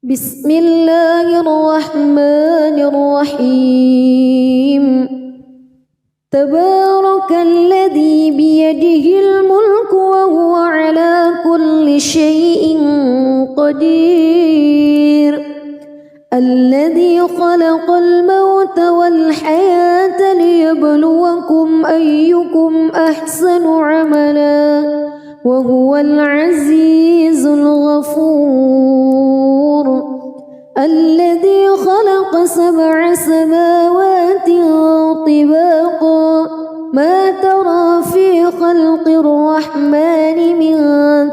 بسم الله الرحمن الرحيم تبارك الذي بيده الملك وهو على كل شيء قدير الذي خلق الموت والحياة ليبلوكم أيكم أحسن عملا وهو العزيز الغفور الذي خلق 7 سماوات طباقا ما ترى في خلق الرحمن من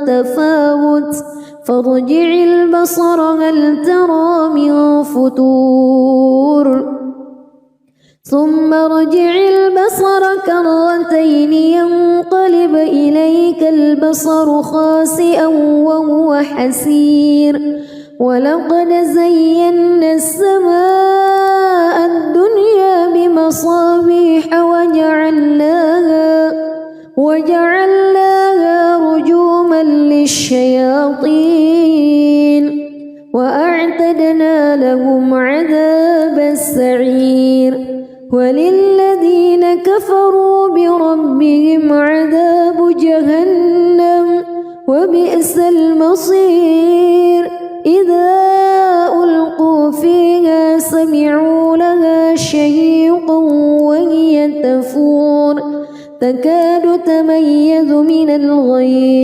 تفاوت فارجع البصر هل ترى من فتور ثم ارجع البصر كرتين ينقلب إليك البصر خاسئا وهو حسير ولقد زينا السماء الدنيا بمصابيح وجعلناها رجوما للشياطين وأعتدنا لهم عذاب السعير وللذين كفروا بربهم عذاب جهنم وبئس المصير إذا ألقوا فيها سمعوا لها شهيقا وهي تفور تكاد تميز من الغيظ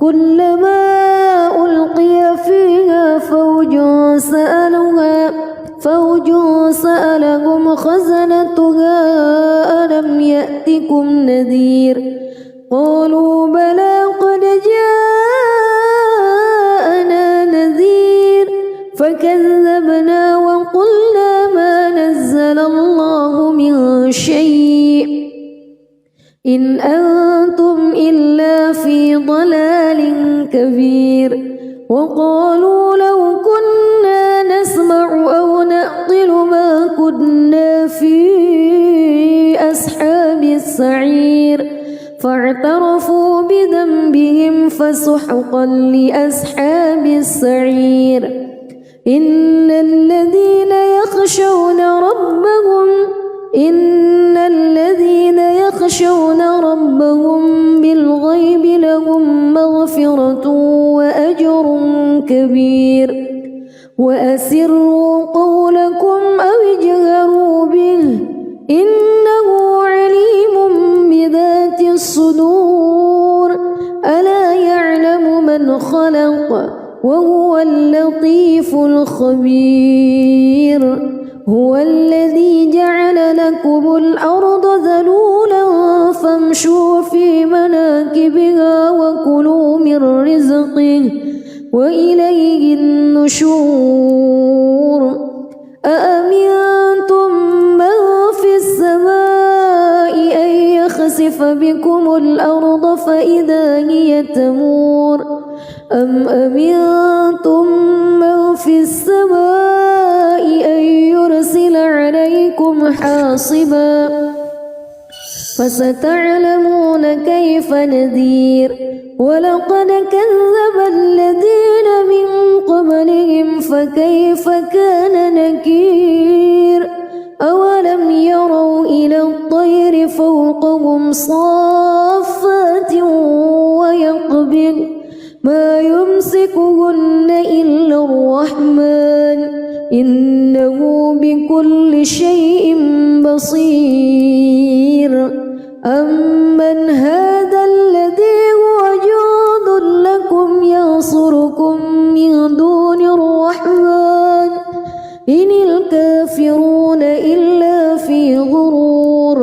كلما ألقي فيها فوج سألهم خزنتها ألم يأتكم نذير قالوا بلى قد جاءنا نذير فكذبنا وقلنا ما نزل الله من شيء إن أنتم إلا في ضلال كبير وقالوا لو كنا نسمع أو نعقل ما كنا في أصحاب السعير فاعترفوا بذنبهم فسحقا لأصحاب السعير إن الذين يخشون ربهم بالغيب لهم مغفرة وأجر كبير وأسروا قولكم أو اجهروا به إنه عليم بذات الصدور ألا يعلم من خلق وهو اللطيف الخبير هو الذي جعل لكم الأرض ذلولا فامشوا في مناكبها وكلوا من رزقه وإليه النشور أأمنتم من في السماء أن يخسف بكم الأرض فإذا هي تمور أم أمنتم من في السماء أن يرسل عليكم حاصبا فستعلمون كيف نذير ولقد كذب الذين من قبلهم فكيف كان نكير أولم يروا إلى الطير فوقهم صافات ويقبض ما يمسكهن إلا الرحمن إنه بكل شيء بصير أمن هذا الذي هو جند لكم ينصركم من دون الرحمن إن الكافرون إلا في غرور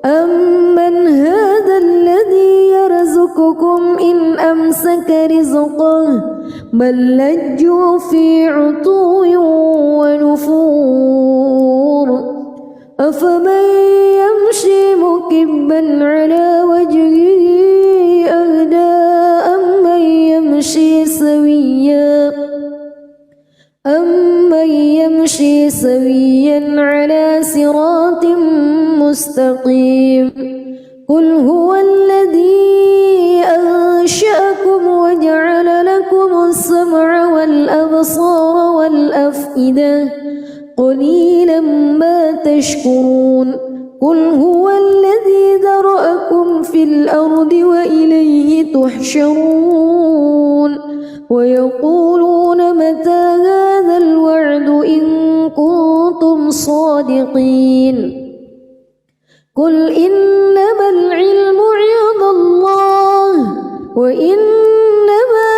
أمن هذا الذي يرزقكم إن أمسك رزقه بل لجوا في عتو ونفور أفمن يمشي مكبا على وجهه أهدى سويا على صراط مستقيم قل هو الذي أنشأكم وجعل لكم السمع والأبصار والأفئدة قليلا ما تشكرون قل هو الذي ذرأكم في الأرض وإليه تحشرون ويقولون متى هذا الوعد إن كنتم صادقين قل إنما العلم عند الله وإنما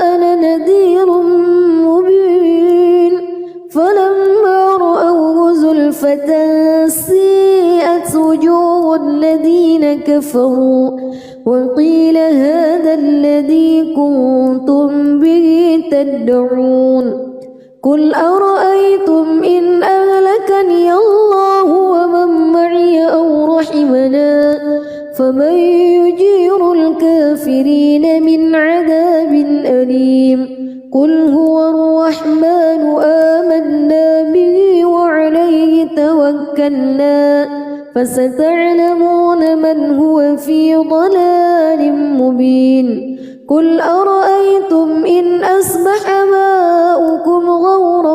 أنا نذير مبين فلما رأوه زلفة سيئت وجوه الذين كفروا وقيل هذا الذي كنتم به تدعون قل أرأيتم إن أهلكني الله ومن معي أو رحمنا فمن يجير الكافرين من عذاب أليم قل هو الرحمن آمنا به وعليه توكلنا فستعلمون من هو في ضلال مبين قل أرأيتم إن أصبح ماؤكم غورا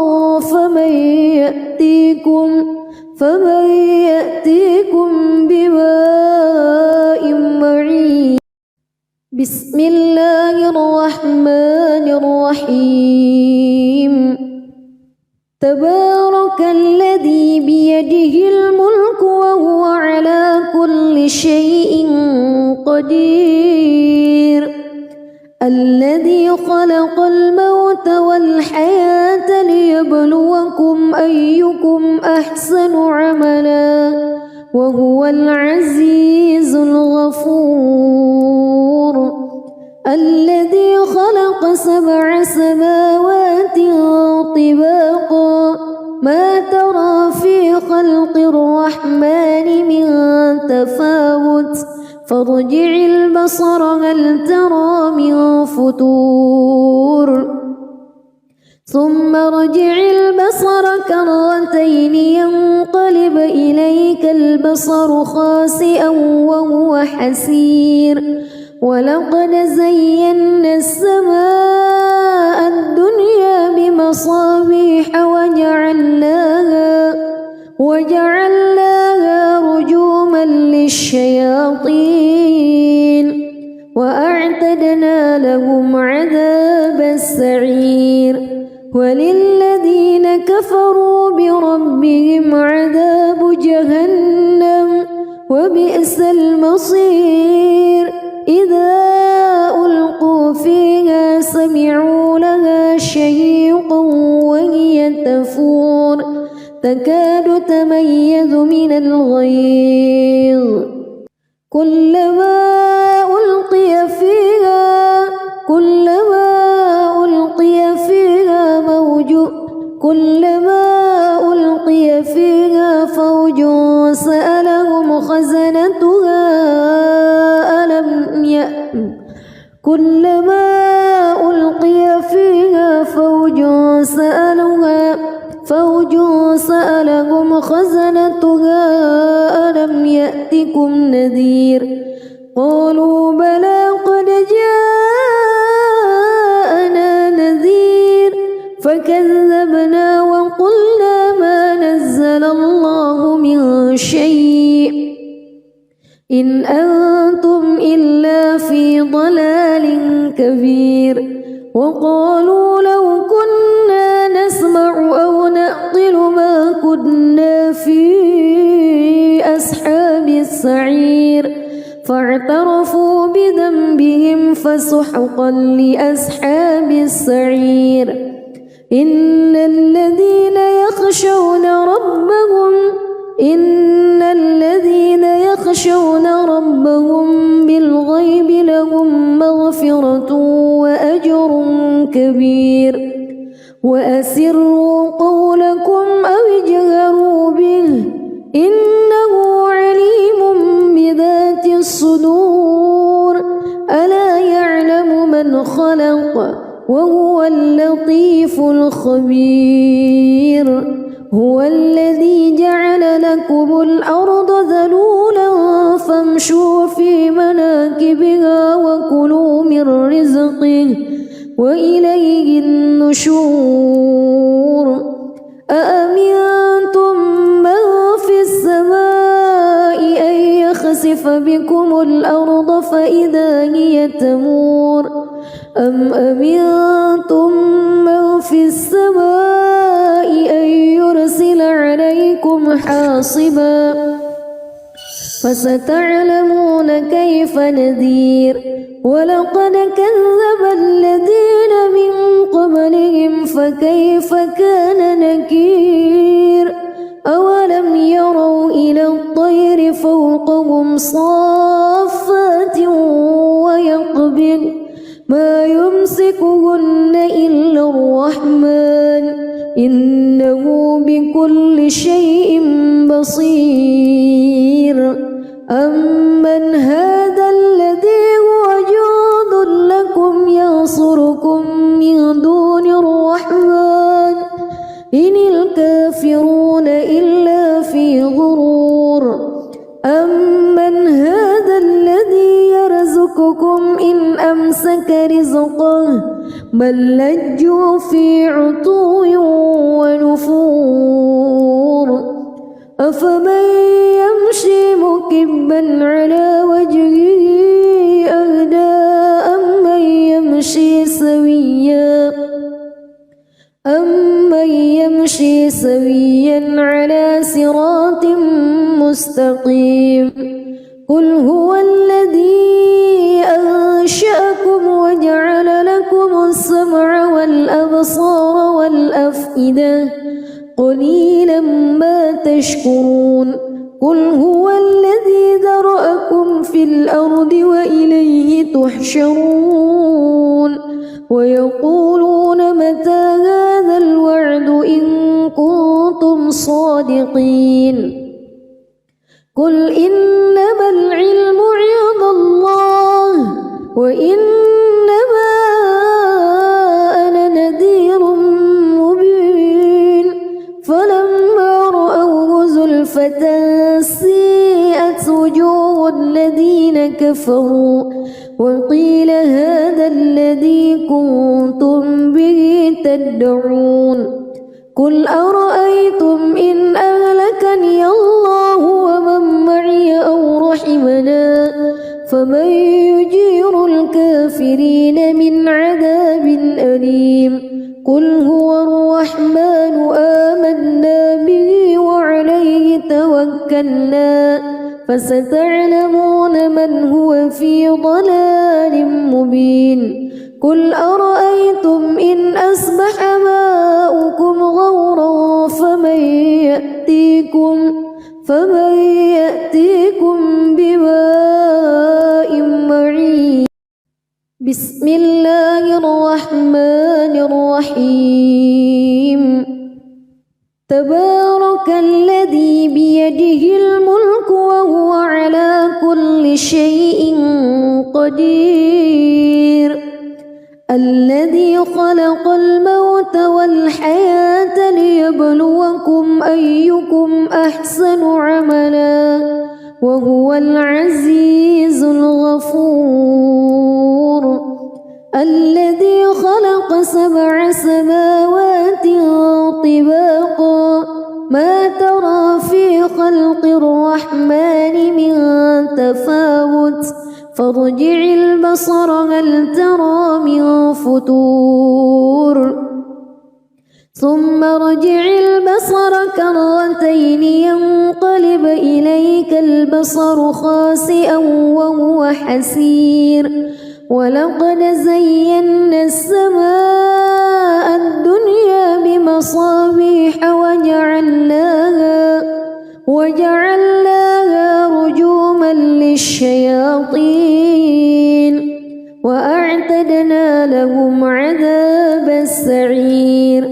فمن يأتيكم بماء معين بسم الله الرحمن الرحيم تبارك الذي بيده الملك وهو على كل شيء قدير الذي خلق الموت والحياة ليبلوكم أيكم أحسن عملا وهو العزيز الغفور الذي خلق 7 سماوات طباقا ما ترى في خلق الرحمن من تفاوت فارجع البصر هل ترى من فتور ثم ارجع البصر كرتين ينقلب إليك البصر خاسئا وهو حسير ولقد زينا السماء الدنيا بمصابيح وجعلناها رجوما للشياطين وأعتدنا لهم عذاب السعير وللذين كفروا بربهم عذاب جهنم وبئس المصير إذا ألقوا فيها سمعوا لها شهيقا وهي تفور تكاد تميز من الغيظ كلما ألقي فيها فوج سألهم خزنتها ألم يأتكم نذير قالوا بلى قد جاءنا نذير فكذبنا وقلنا ما نزل الله من شيء إن أنتم إلا في ضلال كبير وقالوا لو كنا نسمع أو نعقل ما كنا في أصحاب السعير فاعترفوا بذنبهم فسحقا لأصحاب السعير إن الذين يخشون ربهم بالغيب لهم مغفرة وأجر كبير وأسروا قولكم أو اجهروا به إنه عليم بذات الصدور ألا يعلم من خلق وهو اللطيف الخبير هو الذي جعل لكم الأرض ذلولا فامشوا في مناكبها وكلوا من رزقه وإليه النشور أأمنتم من في السماء أن يخسف بكم الأرض فإذا هي تمور أم أمنتم من في السماء أن يرسل عليكم حاصبا فستعلمون كيف نذير ولقد كذب الذين من قبلهم فكيف كان نكير أولم يروا إلى الطير فوقهم صافات ويقبض ما يمسكهن إلا الرحمن إنه بكل شيء بصير أمن هذا الذي هو جند لكم ينصركم من دون الرحمن إن الكافرون إلا في غرور أمن هذا الذي يرزقكم إن أمسك رزقه بل لجوا في عتو ونفور أفمن يمشي مكبا على وجهه أهدى أمن يمشي سويا على صراط مستقيم قل هو الذي أنشأكم وجعل لكم السمع والأبصار والأفئدة قليلا ما تشكرون قل هو الذي ذرأكم في الأرض وإليه تحشرون ويقولون متى هذا الوعد إن كنتم صادقين قل إنما العلم عند الله وإنما أنا نذير مبين فلما رأوه زلفة سيئت وجوه الذين كفروا وقيل هذا الذي كنتم به تدعون قل أرأيتم إن أهلكني الله ومن معي أو رحمنا فمن يجير الكافرين من عذاب أليم قل هو الرحمن آمنا به وعليه توكلنا فستعلمون من هو في ضلال مبين قل أرأيتم إن أصبح ماؤكم غورا فمن يأتيكم بماء معين بسم الله الرحمن الرحيم تبارك الذي بيده الملك وهو على كل شيء قدير الذي خلق الموت والحياة ليبلوكم أيكم أحسن عملا وهو العزيز الغفور الذي خلق 7 سماوات طباقا ما ترى في خلق الرحمن من تفاوت فارجع البصر هل ترى من فتور ثم ارجع البصر كرتين ينقلب إليك البصر خاسئا وهو حسير ولقد زينا السماء الدنيا بمصابيح وجعلناها رجوما للشياطين وأعتدنا لهم عذاب السعير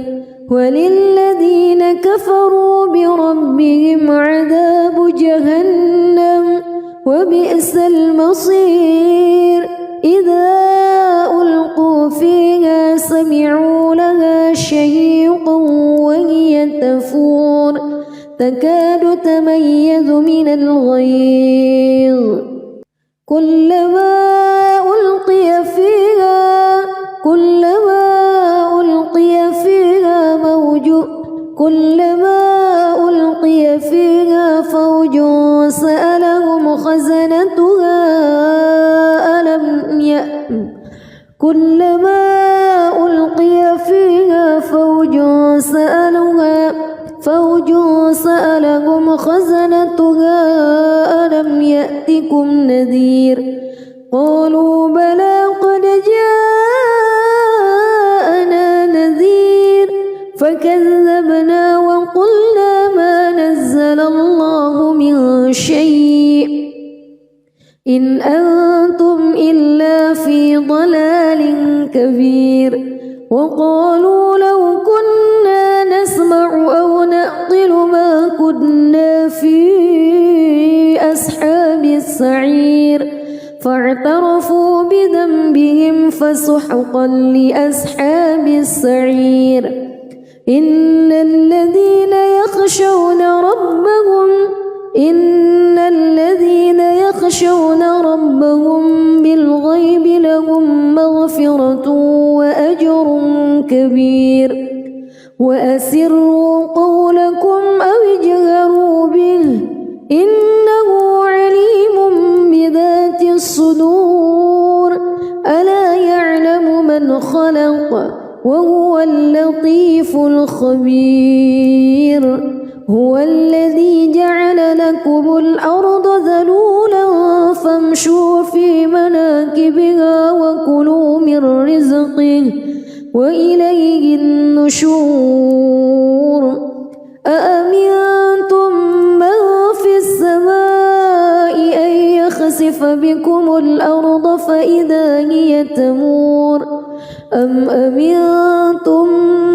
وللذين كفروا بربهم عذاب جهنم وبئس المصير إذا ألقوا فيها تكاد تميز من الغيظ كلما ألقي فيها فوج سألهم خزنتها ألم يأتكم نذير قالوا بلى قد جاءنا نذير فكذبنا وقلنا ما نزل الله من شيء إن أنتم إلا في ضلال كبير وقالوا لو كنا نسمع أو نعقل ما كنا في أصحاب السعير فاعترفوا بذنبهم فسحقا لأصحاب السعير إن الذين يخشون ربهم بالغيب لهم مغفرة وأجر كبير وأسروا قولكم أو اجهروا به إنه عليم بذات الصدور ألا يعلم من خلق وهو اللطيف الخبير هو الذي جعل لكم الأرض ذلولا فامشوا في مناكبها وكلوا من رزقه وإليه النشور أأمنتم من في السماء أن يخسف بكم الأرض فإذا هي تمور أم أمنتم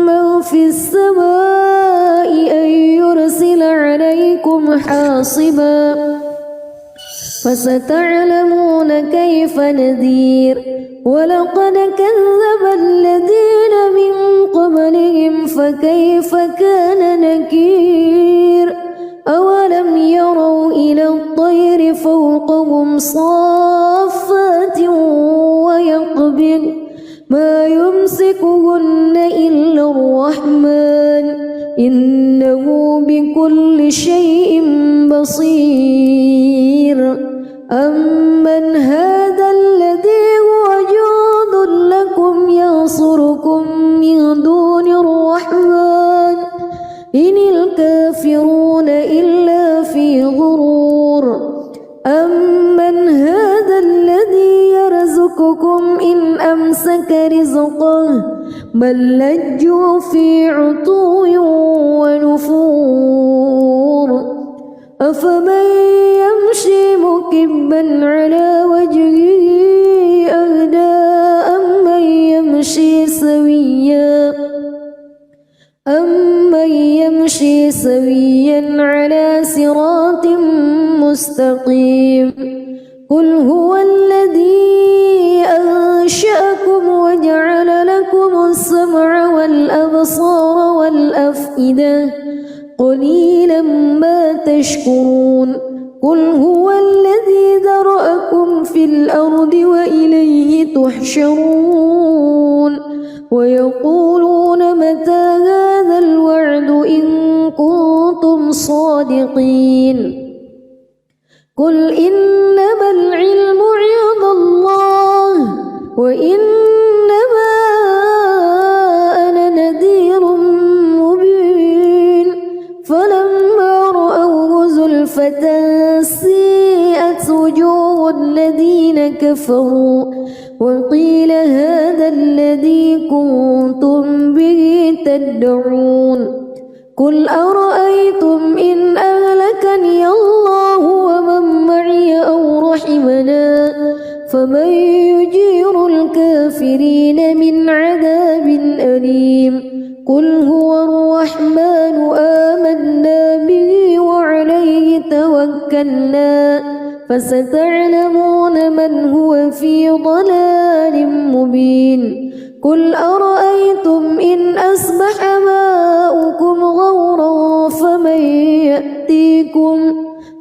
من في السماء أن يرسل عليكم حاصبا فستعلمون كيف نذير ولقد كذب الذين من قبلهم فكيف كان نكير أولم يروا إلى الطير فوقهم صافات ويقبض ما يمسكهن إلا الرحمن إنه بكل شيء بصير أمن هذا الذي هو جند لكم ينصركم من دون الرحمن إن الكافرون إلا في غرور أمن هذا الذي يرزقكم إن أمسك رزقه بل لجوا في عتو ونفور أفمن يمشي مكبا على وجهه أهدى أمن يمشي سويا على صراط مستقيم قل هو الذي أنشأكم وجعل لكم السمع والأبصار والأفئدة قليلا ما تشكرون قل هو الذي ذرأكم في الأرض وإليه تحشرون ويقولون متى هذا الوعد إن كنتم صادقين قل إنما العلم عند الله وإنما أنا نذير مبين فلما رأوه زلفة سيئت وجوه الذين كفروا وقيل هذا الذي كنتم به تدعون قل أرأيتم إن أهلكني الله ومن معي أو رحمنا فمن يجير الكافرين من عذاب أليم قل هو الرحمن آمنا به وعليه توكلنا فستعلمون من هو في ضلال مبين قل أرأيتم إن أصبح ماؤكم غورا فمن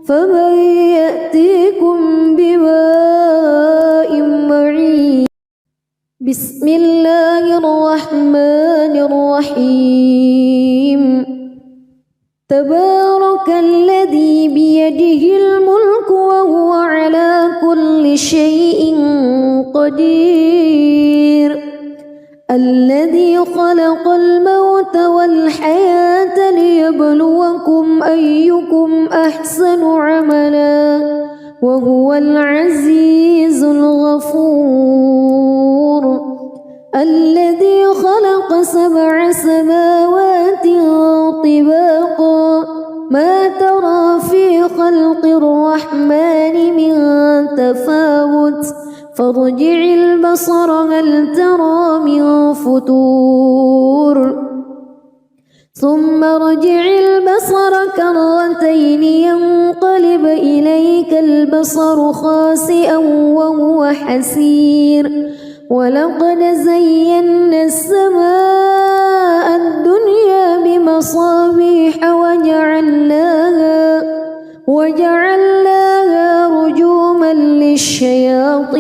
فمن يأتيكم بماء معين. بسم الله الرحمن الرحيم. تبارك الذي بيده الملك وهو على كل شيء قدير. الذي خلق الموت والحياة ليبلوكم أيكم أحسن عملا وهو العزيز الغفور. الذي خلق 7 سماوات طباقا ما ترى في خلق الرحمن من تفاوت فارجع البصر هل ترى من فطور ثم ارجع البصر كرتين ينقلب إليك البصر خاسئا وهو حسير. ولقد زينا السماء الدنيا بمصابيح وجعلناها رجوما للشياطين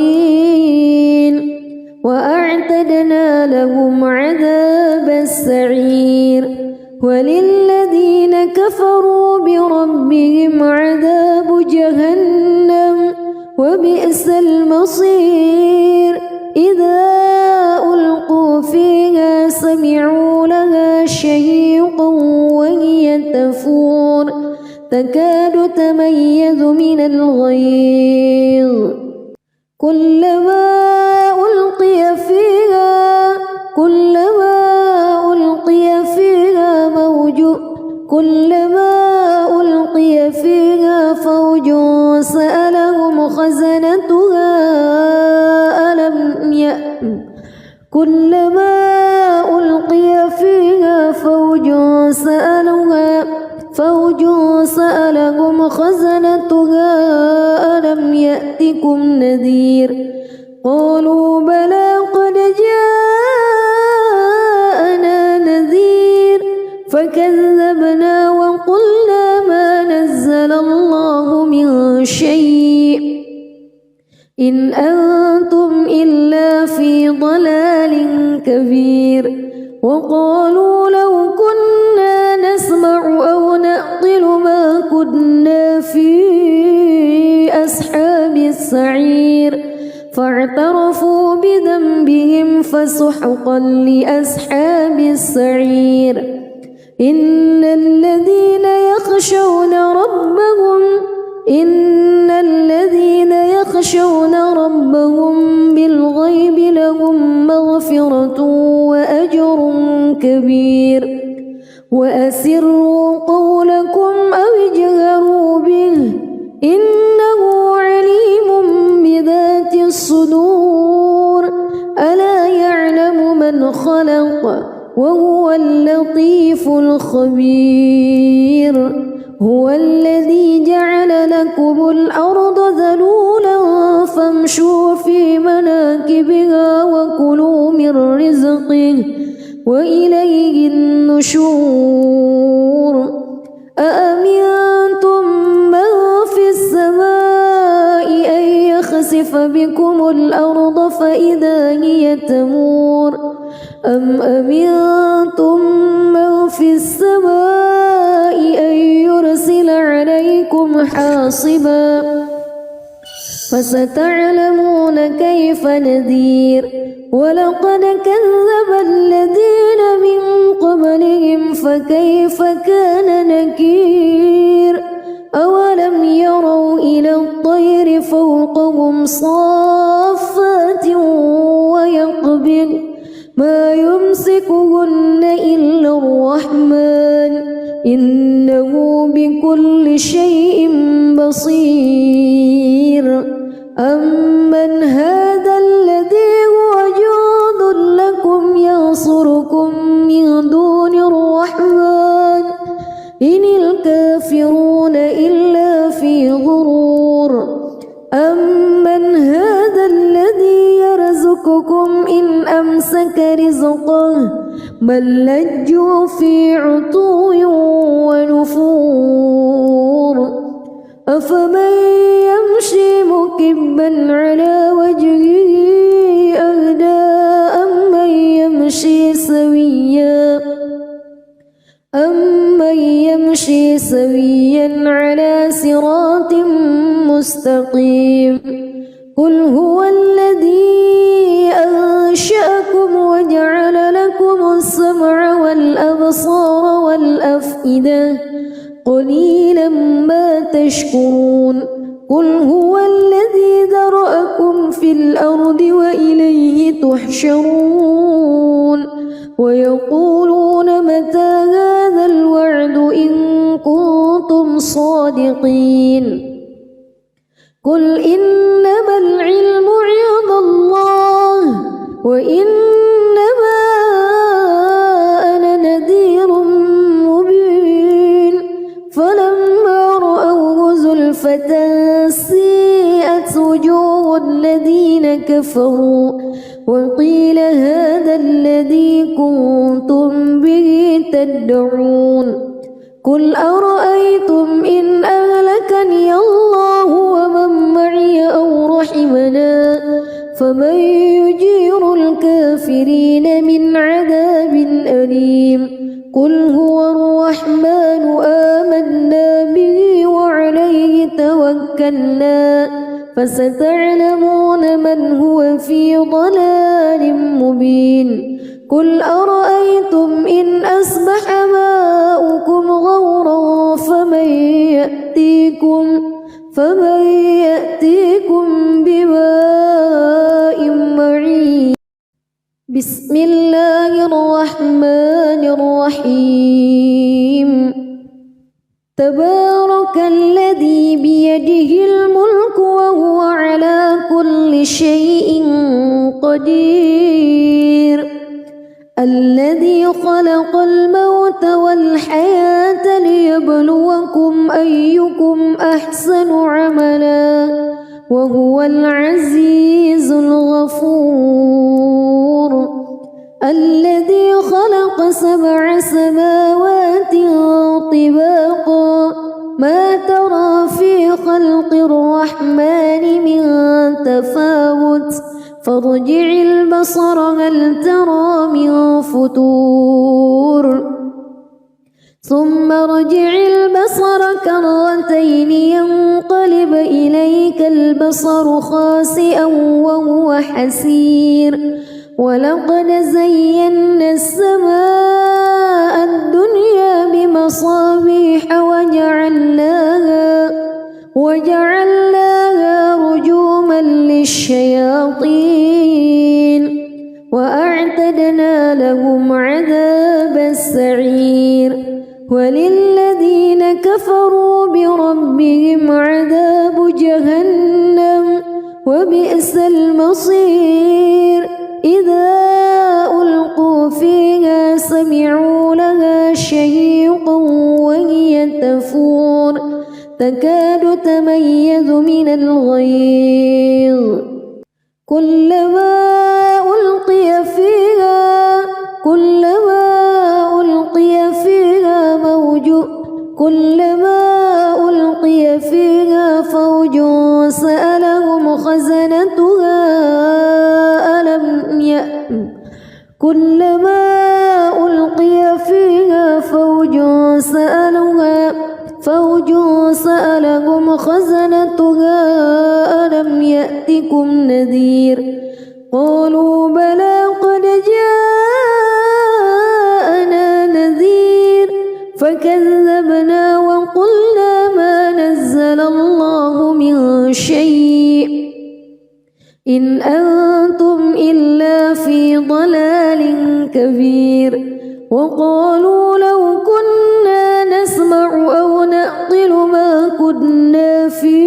وأعتدنا لهم عذاب السعير. وللذين كفروا بربهم عذاب جهنم وبئس المصير. إذا ألقوا فيها سمعوا لها شهيقا وهي تفور تكاد تميز من الغيظ. كلما ألقي فيها فوج سألهم خزنتها ألم يأتكم نذير. قالوا بلى قد جاءنا نذير فكذبنا وقلنا ما نزل الله من شيء إن أنتم إلا في ضلال كبير. وقالوا لو كنا نسمع أو نعقل ما كنا في أصحاب السعير فاعترفوا بذنبهم فسحقا لأصحاب السعير. إن الذين يخشون ربهم بالغيب لهم مغفرة وأجر كبير. وأسروا قولكم أو اجهروا به إنه عليم بذات الصدور. ألا يعلم من خلق وهو اللطيف الخبير. هو الذي جعل لكم الأرض ذلولا فامشوا في مناكبها وكلوا من رزقه وإليه النشور. أأمنتم من في السماء أن يخسف بكم الأرض فإذا هي تمور أم أمنتم من في السماء أن يرسل عليكم حاصبا فستعلمون كيف نذير. ولقد كذب الذين من قبلهم فكيف كان نكير. أولم يروا إلى الطير فوقهم صافات ويقبض ما يمسكهن إلا الرحمن إنه بكل شيء بصير. أمن هذا الذي هو جند لكم ينصركم من دون الرحمن إن الكافرون إلا في غرور. أمن هذا الذي يرزقكم إن أمسك رزقه بل لجوا في عتو ونفور أفمن يمشي مكبا على وجهه أهدى أمن يمشي سويا على صراط مستقيم قل هو الذي أنشأكم وجعل لكم السمع والأبصار والأفئدة قليلا ما تشكرون قل هو الذي ذرأكم في الأرض وإليه تحشرون ويقولون متى هذا الوعد إن كنتم صادقين قل إنما العلم عند الله وإنما أنا نذير مبين فلما رأوه زلفة سيئت وجوه الذين كفروا وقيل هذا الذي كنتم به تدعون قل أرأيتم إن أهلكني الله ومن معي أو رحمنا فمن يجير الكافرين من عذاب أليم قل هو الرحمن آمنا به وعليه توكلنا فستعلمون من هو في ضلال مبين قل أرأيتم إن أصبح ماؤكم غورا فمن يأتيكم بماء معين بسم الله الرحمن الرحيم تبارك الذي بيده الملك وهو على كل شيء قدير الذي خلق الموت والحياة ليبلوكم أيكم أحسن عملا وهو العزيز الغفور الذي خلق 7 سماوات طباقا ما ترى في خلق الرحمن من تفاوت فارجع البصر هل ترى من فتور ثم ارجع البصر كرتين ينقلب إليك البصر خاسئا وهو حسير ولقد زينا السماء الدنيا بمصابيح وجعلناها رجوما للشياطين وأعتدنا لهم عذاب السعير وللذين كفروا بربهم عذاب جهنم وبئس المصير إذا ألقوا فيها سمعوا لها شهيقا وهي تفور تكاد تميز من الغيظ كلما ألقي فيها فوج سألهم خزنتها كلما ألقي فيها فوج سألهم خزنتها ألم يأتكم نذير قالوا بلى قد جاءنا نذير فكذبنا وقلنا ما نزل الله من شيء إن أنتم إلا في ضلال كبير وقالوا لو كنا نسمع أو نعقل ما كنا في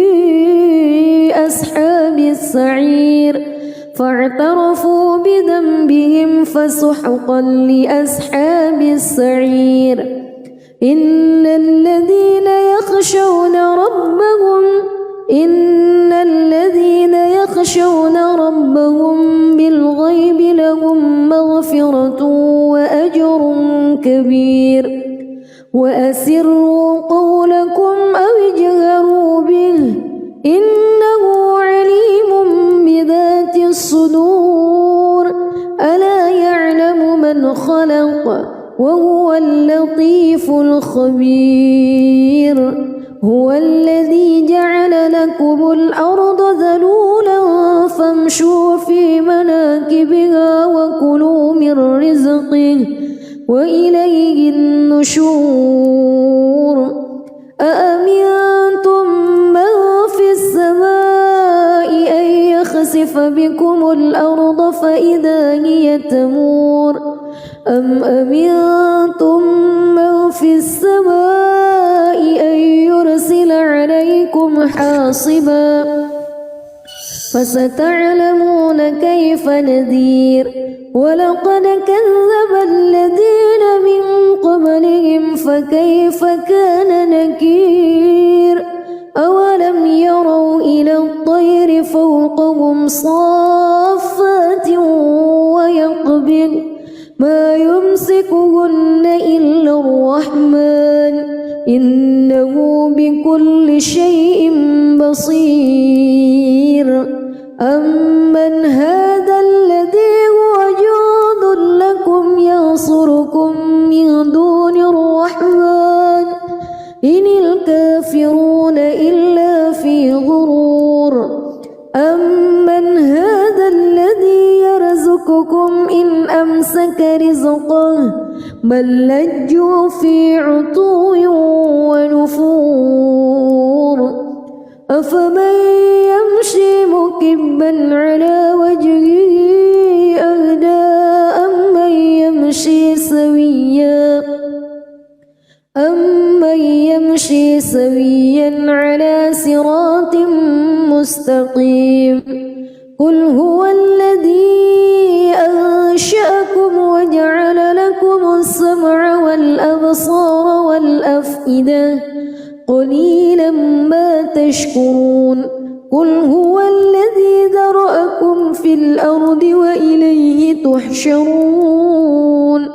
أصحاب السعير فاعترفوا بذنبهم فسحقا لأصحاب السعير إن الذين يخشون ربهم بالغيب لهم مغفرة وأجر كبير وأسروا قولكم أو اجهروا به إنه عليم بذات الصدور ألا يعلم من خلق وهو اللطيف الخبير هو الذي جعل لكم الأرض ذلولا فامشوا في مناكبها وكلوا من رزقه وإليه النشور أأمنتم من في السماء أن يخسف بكم الأرض فإذا هي تمور أم أمنتم من في السماء أن يرسل عليكم حاصبا فستعلمون كيف نذير ولقد كذب الذين من قبلهم فكيف كان نكير أولم يروا إلى الطير فوقهم صافات ويقبض ما يمسكهن إلا الرحمن إنه بكل شيء بصير أمن هذا الذي هو جند لكم ينصركم من دون الرحمن إن الكافرون إلا في غرور أمن هذا الذي يرزقكم إن أمسك رزقه بل لجوا في عتو ونفور أفمن يمشي مكبا على وجهه أهدى أمن يمشي سويا على صراط مستقيم قل هو الذي أنشأكم وجعل لكم السمع والأبصار والأفئدة قليلا ما تشكرون قل هو الذي ذرأكم في الأرض وإليه تحشرون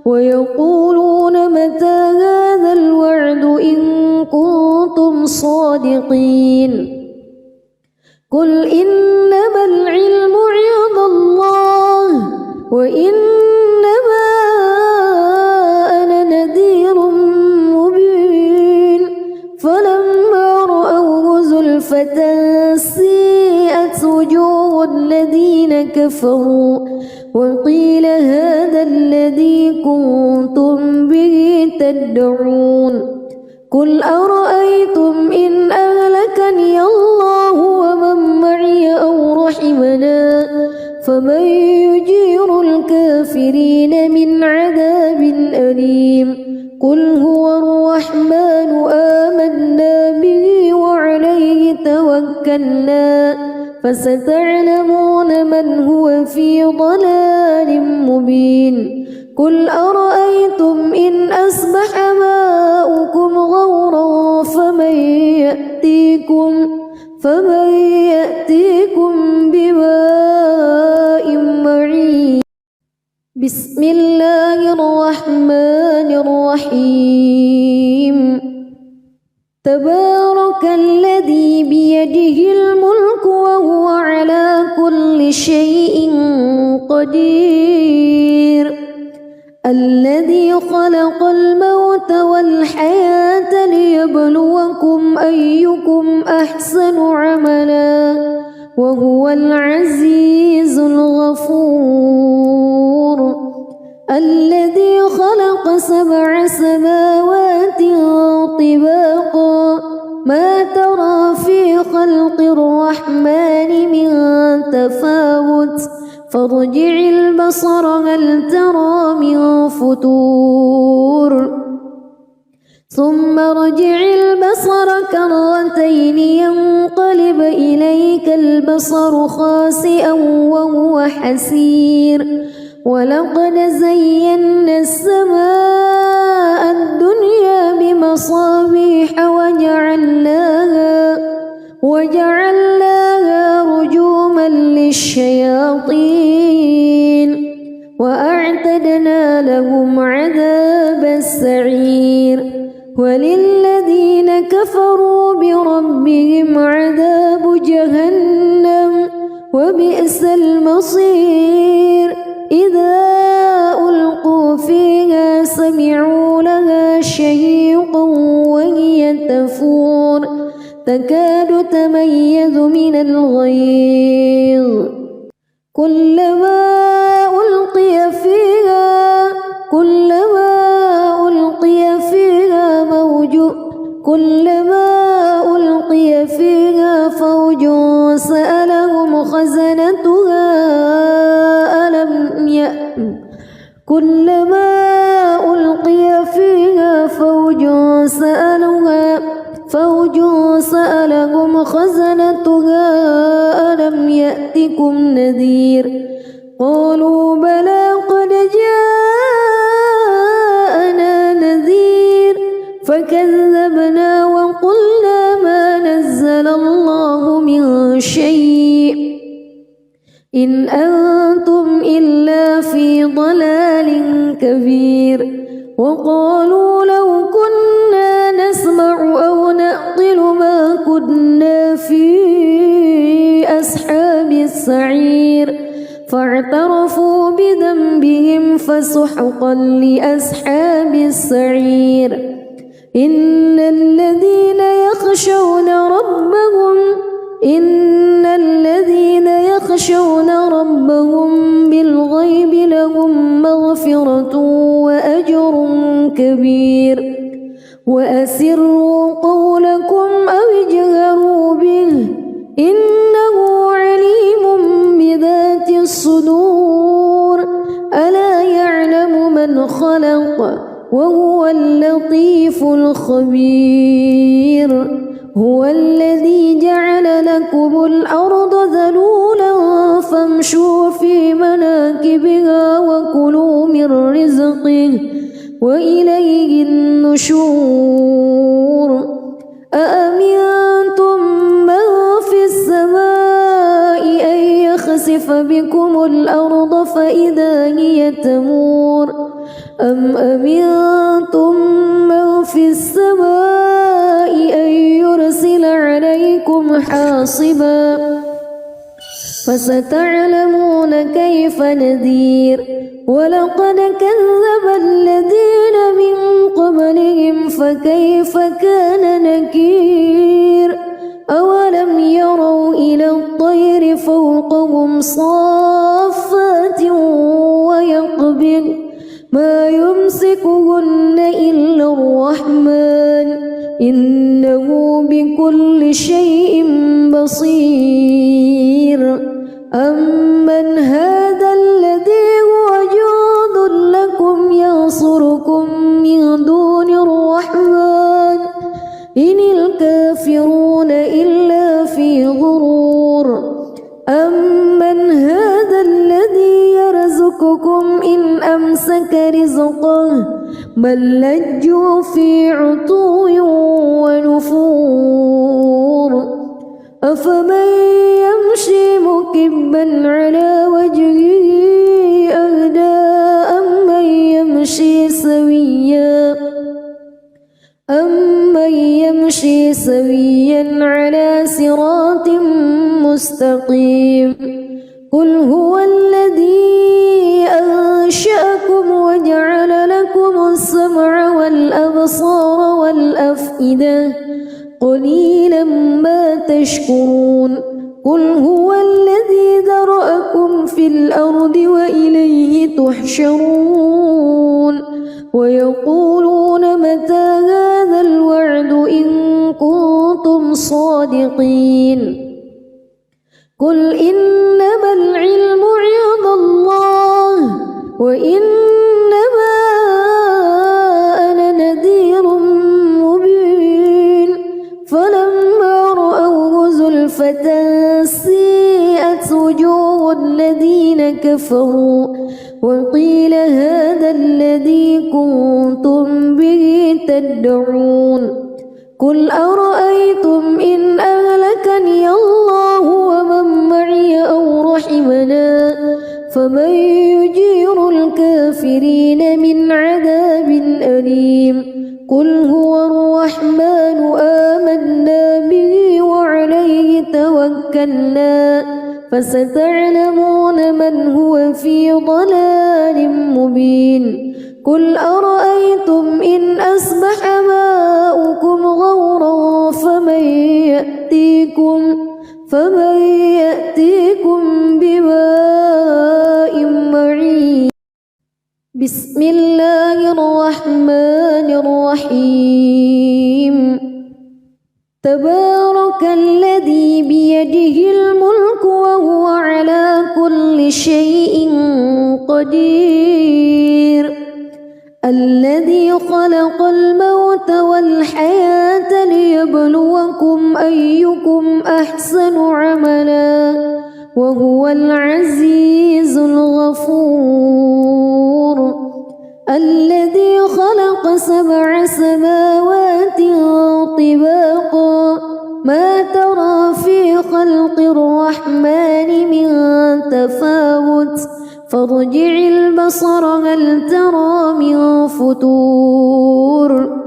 ويقولون متى هذا الوعد إن كنتم صادقين قل إنما العلم عند الله وإنما أنا نذير مبين فلما رأوه زلفة سيئت وجوه الذين كفروا وقيل هذا الذي كنتم به تدعون قل أرأيتم إن أهلكني الله ومن معي أو رحمنا فمن يجير الكافرين من عذاب أليم قل هو الرحمن آمنا به وعليه توكلنا فستعلمون من هو في ضلال مبين قل أرأيتم إن أصبح ماؤكم غورا فمن يأتيكم بماء معين بسم الله الرحمن الرحيم تبارك الذي بيده الملك وهو على كل شيء قدير الذي خلق الموت والحياة ليبلوكم أيكم أحسن عملا وهو العزيز الغفور الذي خلق 7 سماوات طباقا ما ترى في خلق الرحمن من تفاوت فارجع البصر هل ترى من فتور ثم ارجع البصر كرتين ينقلب إليك البصر خاسئا وهو حسير ولقد زينا السماء الدنيا بمصابيح وجعلناها رجوما للشياطين وأعتدنا لهم عذاب السعير وللذين كفروا بربهم عذاب جهنم وبئس المصير إذا ألقوا فيها سمعوا لها شهيقا وهي تفور تكاد تميز من الغيظ كلما ألقي فيها فوج سألهم خزنتها ألم يأتكم نذير قالوا بلى قد جاءنا نذير فكذبنا وقلنا ما نزل الله من شيء إن أنتم إلا في ضلال كبير وقالوا لو كنا نسمع أو نعقل ما كنا في أصحاب السعير فاعترفوا بذنبهم فسحقا لأصحاب السعير إن الذين يخشون ربهم بالغيب لهم مغفرة وأجر كبير وأسروا قولكم أو اجهروا به إنه عليم بذات الصدور ألا يعلم من خلق وهو اللطيف الخبير هو الذي جعل لكم الأرض ذلولا فامشوا في مناكبها وكلوا من رزقه وإليه النشور أأمنتم من في السماء أن يخسف بكم الأرض فإذا هي تمور أم أمنتم من في السماء أن يرسل عليكم حاصبا فستعلمون كيف نذير ولقد كذب الذين من قبلهم فكيف كان نكير أولم يروا إلى الطير فوقهم صافات ويقبض ما يمسكهن إلا الرحمن إنه بكل شيء بصير أمن هذا الذي هو جند لكم ينصركم من دون الرحمن إن الكافرون إلا في غرور أمن هذا الذي يرزقكم إن أمسك رزقه بل لجوا في عتو ونفور أفمن يمشي مكبا على وجهه أهدى أمن يمشي سويا على صراط مستقيم قل هو الذي أنشأكم وجعل لكم السمع والأبصار والأفئدة قليلا ما تشكرون قل هو الذي ذرأكم في الأرض وإليه تحشرون ويقولون متى هذا الوعد إن كنتم صادقين قل إنما العلم عند الله وإنما أنا نذير مبين فلما رأوه زلفة سيئت وجوه الذين كفروا وقيل هذا الذي كنتم به تدعون قل أرأيتم إن أهلكني الله ومن معي أو رحمنا فمن يجير الكافرين من عذاب أليم قل هو الرحمن آمنا به وعليه توكلنا فستعلمون من هو في ضلال مبين قل أرأيتم إن أصبح ماؤكم غورا فمن يأتيكم بماء معين بسم الله الرحمن الرحيم تبارك الذي بيده الملك وهو على كل شيء قدير الذي خلق الموت والحياة ليبلوكم أيكم أحسن عملا وهو العزيز الغفور الذي خلق 7 سماوات طباقا ما ترى في خلق الرحمن من تفاوت فارجع البصر هل ترى من فتور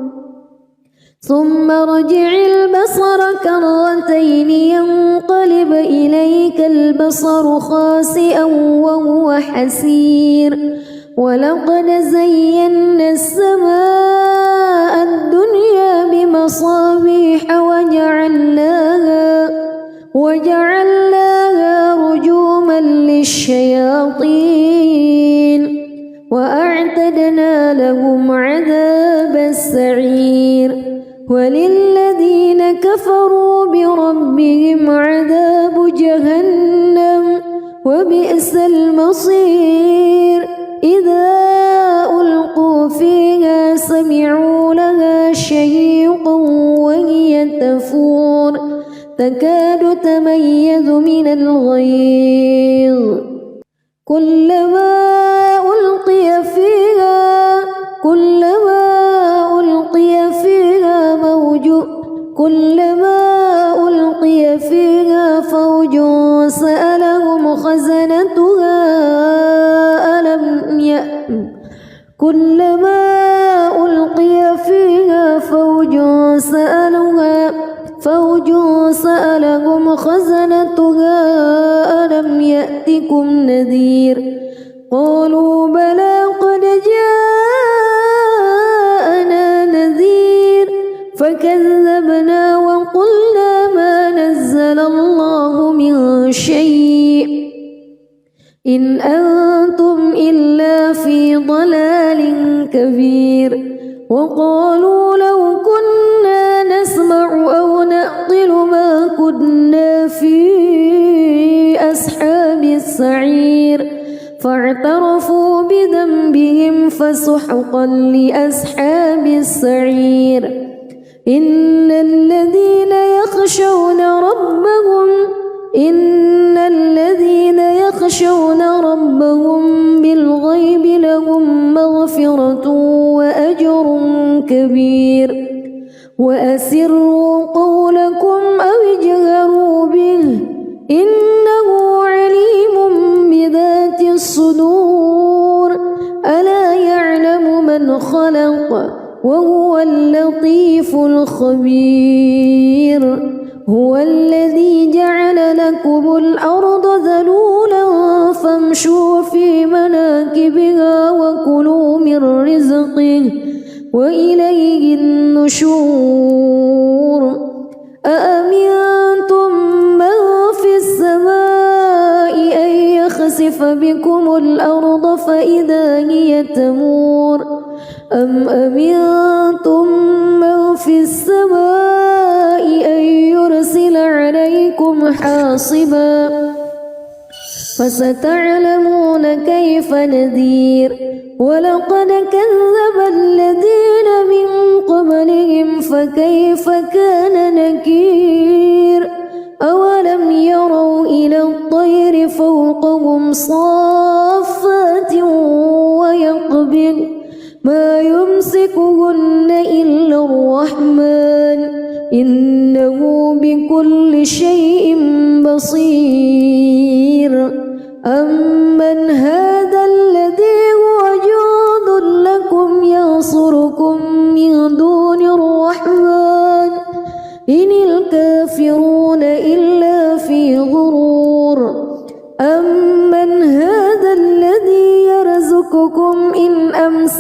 ثم ارجع البصر كرتين ينقلب إليك البصر خاسئا وهو حسير ولقد زينا السماء الدنيا بمصابيح وجعلناها رجوما للشياطين وأعتدنا لهم عذاب السعير وللذين كفروا بربهم عذاب جهنم وبئس المصير إذا ألقوا فيها سمعوا لها شهيقا وهي تفور تكاد تميز من الغيظ كلما ألقي فيها فوج سألهم خزنتها ألم يأتكم نذير قالوا بلى قد جاءنا نذير فكذبنا وقلنا ما نزل الله من شيء إن أنتم إلا في ضلال كبير وقالوا لو كنا نسمع أو نعقل ما كنا في أصحاب السعير فاعترفوا بذنبهم فسحقا لأصحاب السعير إن الذين يخشون ربهم بالغيب لهم مغفرة وأجر كبير وأسروا قولكم أو اجهروا به إنه عليم بذات الصدور ألا يعلم من خلق وهو اللطيف الخبير هو الذي جعل لكم الأرض ذلولا فامشوا في مناكبها وكلوا من رزقه وإليه النشور أأمنتم من في السماء أن يخسف بكم الأرض فإذا هي تمور أم أمنتم من في السماء أن يرسل عليكم حاصبا فستعلمون كيف نذير ولقد كذب الذين من قبلهم فكيف كان نكير أولم يروا إلى الطير فوقهم صافات ويقبض ما يمسكهن إلا الرحمن إنه بكل شيء بصير أمن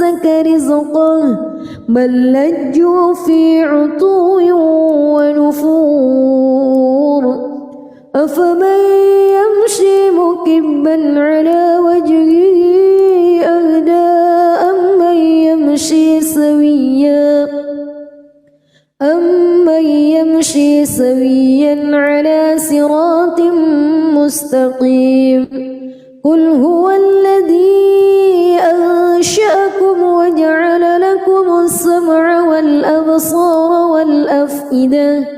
أمسك رزقه بل لجوا في عتو ونفور أفمن يمشي مكبا على وجهه أهدى أمن يمشي سويا على صراط مستقيم قل هو الذي أنشأكم وجعل لكم السمع والأبصار والأفئدة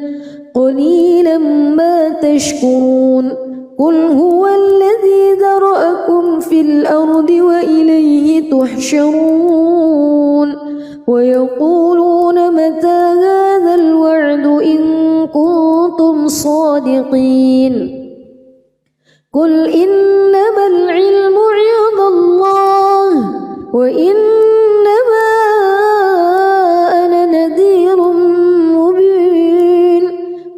قليلا ما تشكرون قل هو الذي ذرأكم في الأرض وإليه تحشرون ويقولون متى هذا الوعد إن كنتم صادقين قل إنما العلم عند الله وإنما أنا نذير مبين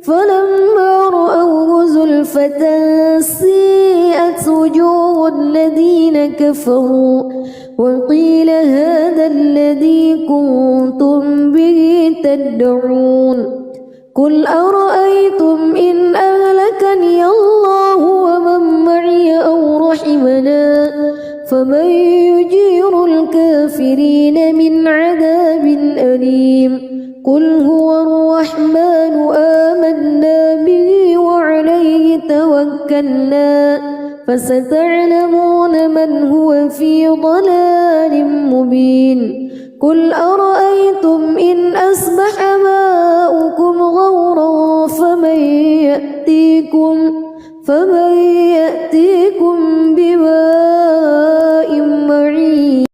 فلما رأوه زلفة سيئت وجوه الذين كفروا وقيل هذا الذي كنتم به تدعون قل أرأيتم إن أهلكني الله ومن معي أو رحمنا فمن يجير الكافرين من عذاب أليم قل هو الرحمن آمنا به وعليه توكلنا فستعلمون من هو في ضلال مبين قل أرأيتم إن أصبح ماؤكم غورا فمن يأتيكم بماء معين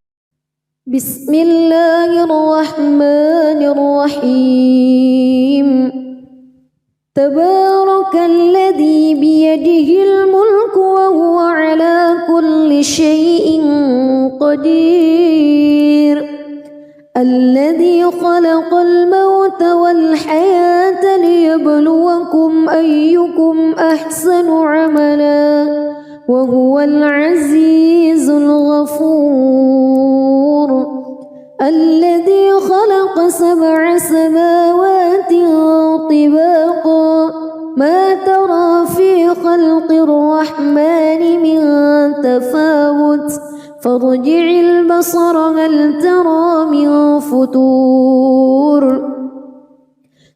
بسم الله الرحمن الرحيم تبارك الذي بيده الملك وهو على كل شيء قدير الذي خلق الموت والحياة ليبلوكم أيكم أحسن عملا وهو العزيز الغفور الذي خلق 7 سماوات طباقا ما ترى في خلق الرحمن من تفاوت فارجع البصر هل ترى من فتور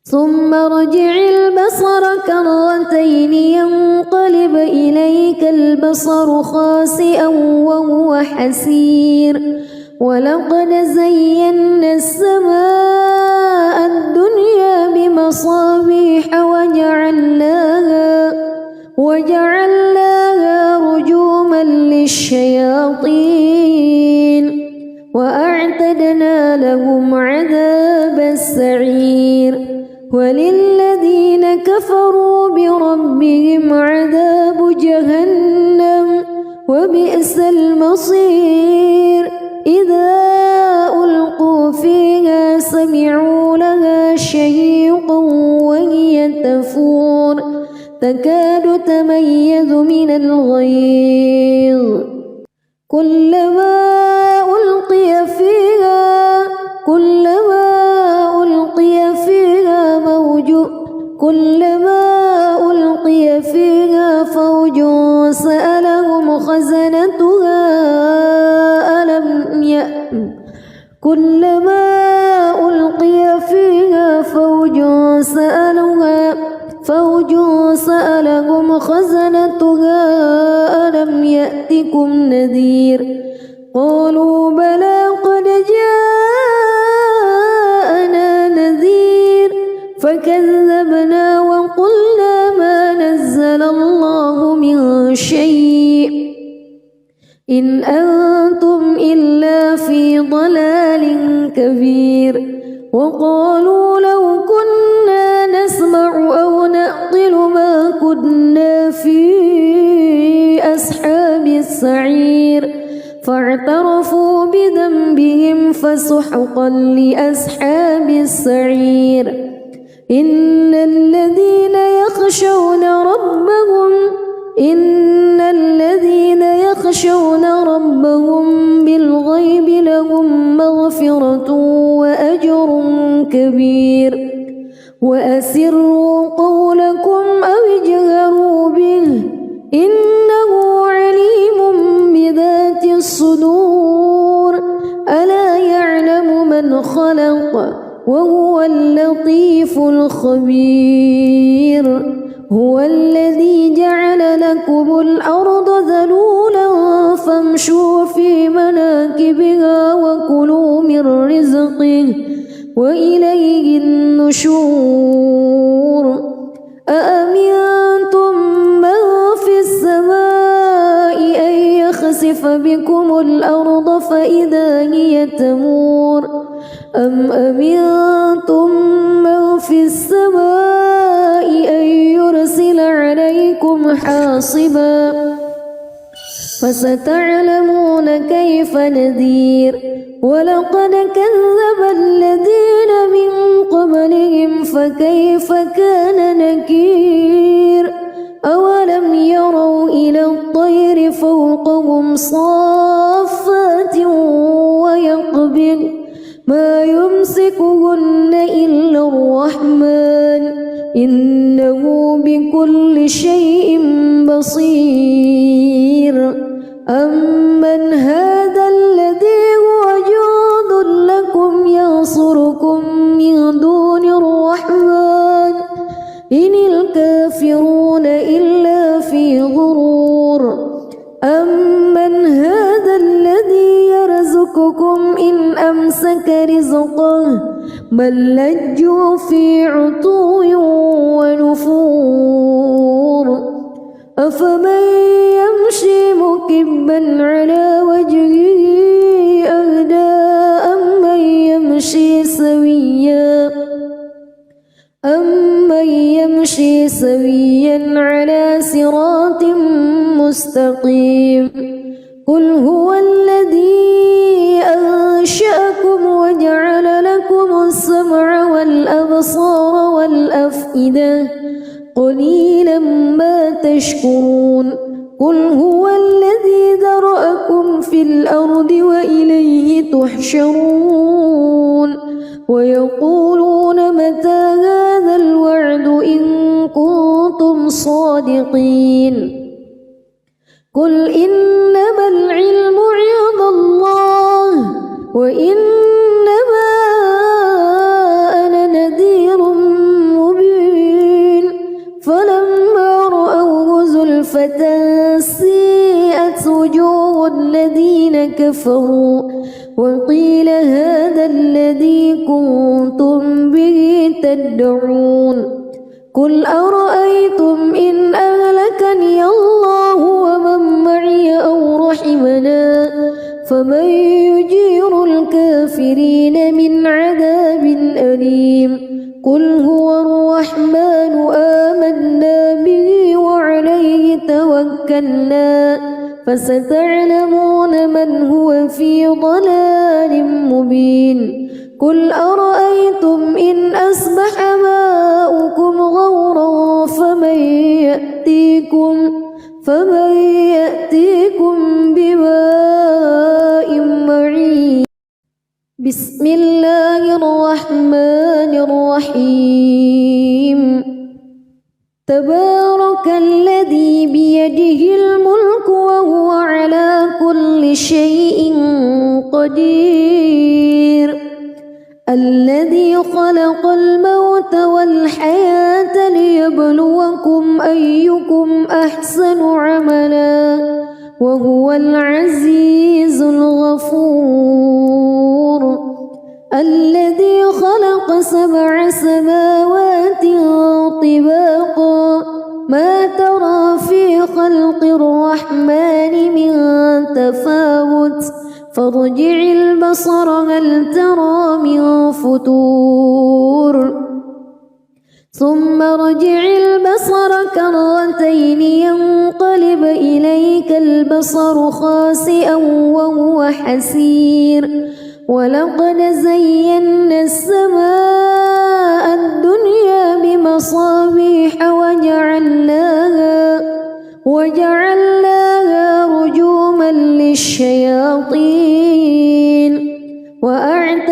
ثم ارجع البصر كرتين ينقلب إليك البصر خاسئا وهو حسير ولقد زينا السماء الدنيا بمصابيح وجعلناها رجوما للشياطين وأعتدنا لهم عذاب السعير وللذين كفروا بربهم عذاب جهنم وبئس المصير إذا ألقوا فيها سمعوا لها شهيقا وهي تفور تكاد تميز من الغيظ كلما ألقي فيها فوج سألهم خزنتها ألم يأتكم نذير قالوا بلى قد جاءنا نذير فكذبنا وقلنا ما نزل الله من شيء إن أنتم إلا في ضلال كبير وقالوا لو كنا نسمع أو نعقل ما كنا في أصحاب السعير فاعترفوا بذنبهم فسحقا لأصحاب السعير إن الذين يخشون ربهم بالغيب لهم مغفرة مغفرة وأجر كبير وأسروا قولكم أو اجهروا به إنه عليم بذات الصدور ألا يعلم من خلق وهو اللطيف الخبير هو الذي جعل لكم الأرض ذلولا فامشوا في مناكبها وكلوا من رزقه وإليه النشور أأمنتم من في السماء أن يخسف بكم الأرض فإذا هي تمور أم أمنتم من في السماء أن يرسل عليكم حاصبا فستعلمون كيف نذير ولقد كذب الذين من قبلهم فكيف كان نكير أولم يروا إلى الطير فوقهم صافات ويقبض ما يمسكهن إلا الرحمن إنه بكل شيء بصير أمن هذا الذي هو جند لكم ينصركم من دون الرحمن إن الكافرون إلا في غرور أمن هذا الذي يرزقكم إن أمسك رزقه بل لجوا في عتو ونفور أفمن يمشي مكبا على وجهه أهدى أمن يمشي سويا على صراط مستقيم قل هو الذي أنشأكم وجعل لكم السمع والأبصار والأفئدة قليلا ما تشكرون قل هو الذي ذرأكم في الأرض وإليه تحشرون ويقولون متى هذا الوعد إن كنتم صادقين قل إنما العلم عند الله وإنما أنا نذير مبين فلما رأوه زلفة سيئت وجوه الذين كفروا وقيل هذا الذي كنتم به تدعون قل أرأيتم إن أهلكني الله ومن معي أو رحمنا فمن يجير الكافرين من عذاب أليم قل هو الرحمن آمنا به وعليه توكلنا فستعلمون من هو في ضلال مبين قل أرأيتم إن أصبح ماؤكم غورا فمن يأتيكم بماء معين بسم الله الرحمن الرحيم تبارك الذي بيده الملك وهو على كل شيء قدير الذي خلق الموت والحياة ليبلوكم أيكم أحسن عملا وهو العزيز الغفور الذي خلق 7 سماوات طباقا ما ترى في خلق الرحمن من تفاوت فارجع البصر هل ترى من فطور ثم ارجع البصر كرتين ينقلب إليك البصر خاسئا وهو حسير ولقد زينا السماء الدنيا بمصابيح وجعلناها رجوما للشياطين وأعتدنا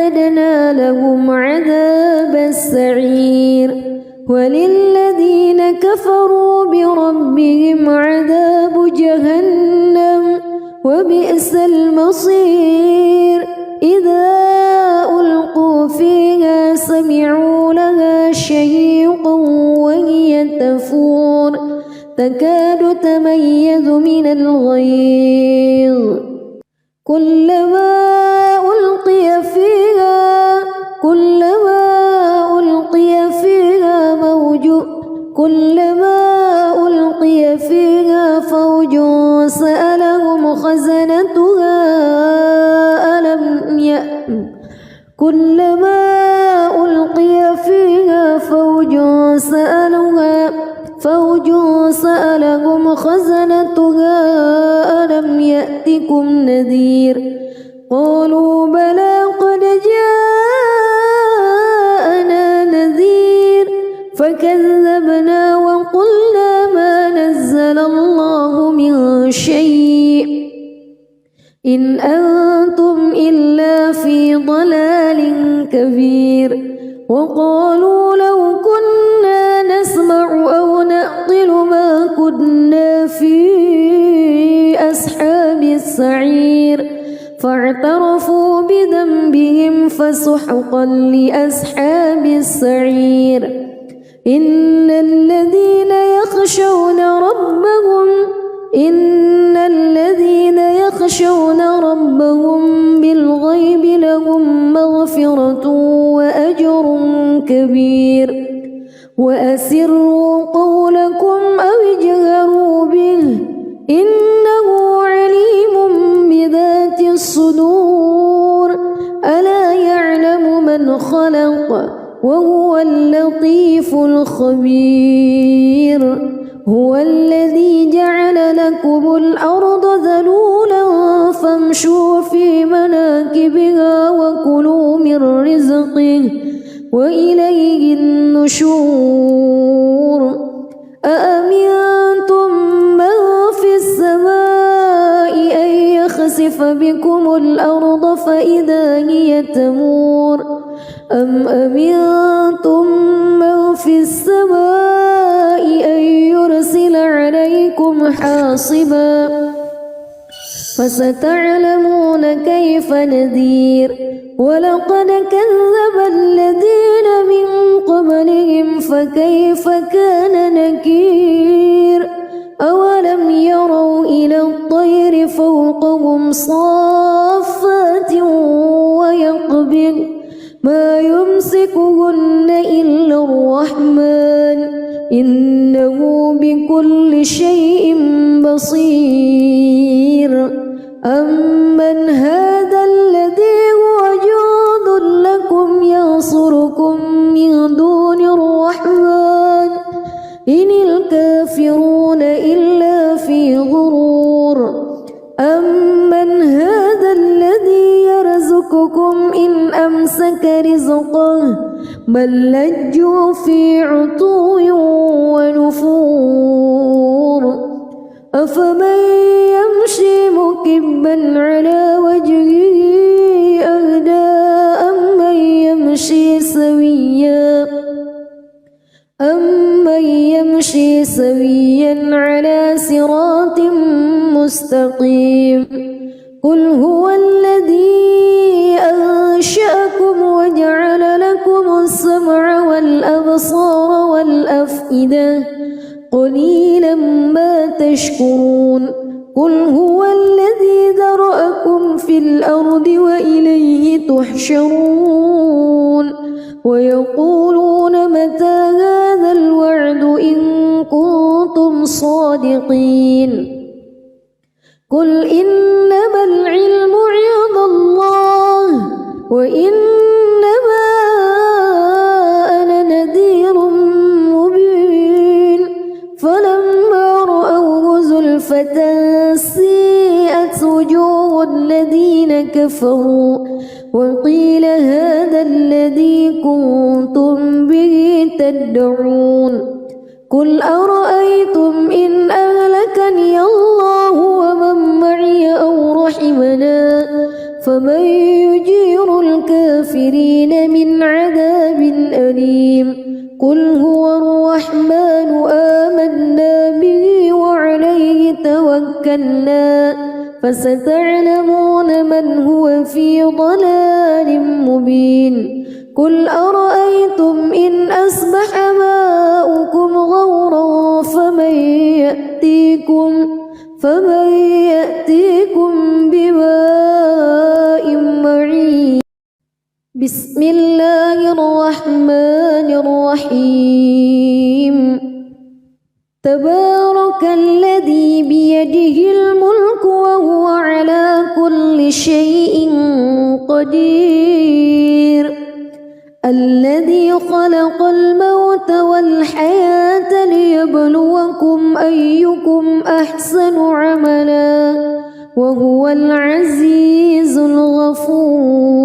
وبئس المصير إذا ألقوا فيها سمعوا لها شهيقا وهي تفور تكاد تميز من الغيظ كلما ألقي فيها فوج سألهم خزنتها ألم يأتكم نذير قالوا بلى قد جاءنا نذير فكذبنا وقلنا ما نزل الله من شيء إن أنتم إلا في ضلال كبير وقالوا لو كنا نسمع أو نعقل ما كنا في أصحاب السعير فاعترفوا بذنبهم فسحقا لأصحاب السعير إن الذين يخشون ربهم بالغيب لهم مغفرة وأجر كبير وأسروا قولكم أو اجهروا به إنه عليم بذات الصدور ألا يعلم من خلق وهو اللطيف الخبير هو الذي جعل لكم الأرض ذلولا فامشوا في مناكبها وكلوا من رزقه وإليه النشور أأمنتم من في السماء أن يخسف بكم الأرض فإذا هي تمور أم أمنتم من في السماء أن يرسل عليكم حاصبا فستعلمون كيف نذير ولقد كذب الذين من قبلهم فكيف كان نكير أولم يروا إلى الطير فوقهم صافات ويقبض ما يمسكهن إلا الرحمن إنه بكل شيء بصير أمن هذا الذي هو جند لكم ينصركم من دون الرحمن إن الكافرون إلا في غرور أمن هذا الذي يرزقكم إن أمسك رزقه بل لجوا في عتو ونفور أفمن يمشي مكبا على وجهه أهدى أمن يمشي سويا على صراط مستقيم قل هو الذي أنشأكم وجعل لكم السمع والأبصار والأفئدة قليلا ما تشكرون قل هو الذي ذرأكم في الأرض وإليه تحشرون ويقولون متى هذا الوعد إن كنتم صادقين قل إنما العلم عند الله وإنما أنا نذير مبين فلما رأوه زلفة سيئت وجوه الذين كفروا وقيل هذا الذي كنتم به تدعون قل أرأيتم إن أهلكني الله ومن معي أو رحمنا فمن يجير الكافرين من عذاب أليم قل هو الرحمن آمنا به وعليه توكلنا فستعلمون من هو في ضلال مبين قل أرأيتم إن أصبح ماؤكم غورا فمن يأتيكم بماء معين بسم الله الرحمن الرحيم تبارك الذي بيده الملك وهو على كل شيء قدير الذي خلق الموت والحياة ليبلوكم أيكم أحسن عملا وهو العزيز الغفور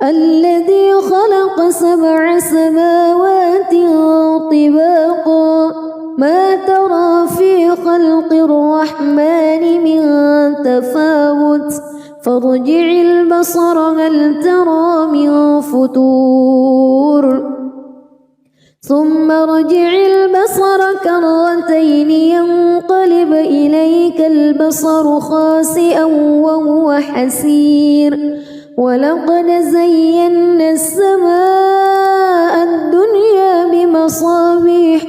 الذي خلق 7 سماوات طباقا ما ترى في خلق الرحمن من تفاوت فارجع البصر هل ترى من فتور ثم ارجع البصر كرتين ينقلب إليك البصر خاسئا وهو حسير ولقد زينا السماء الدنيا بمصابيح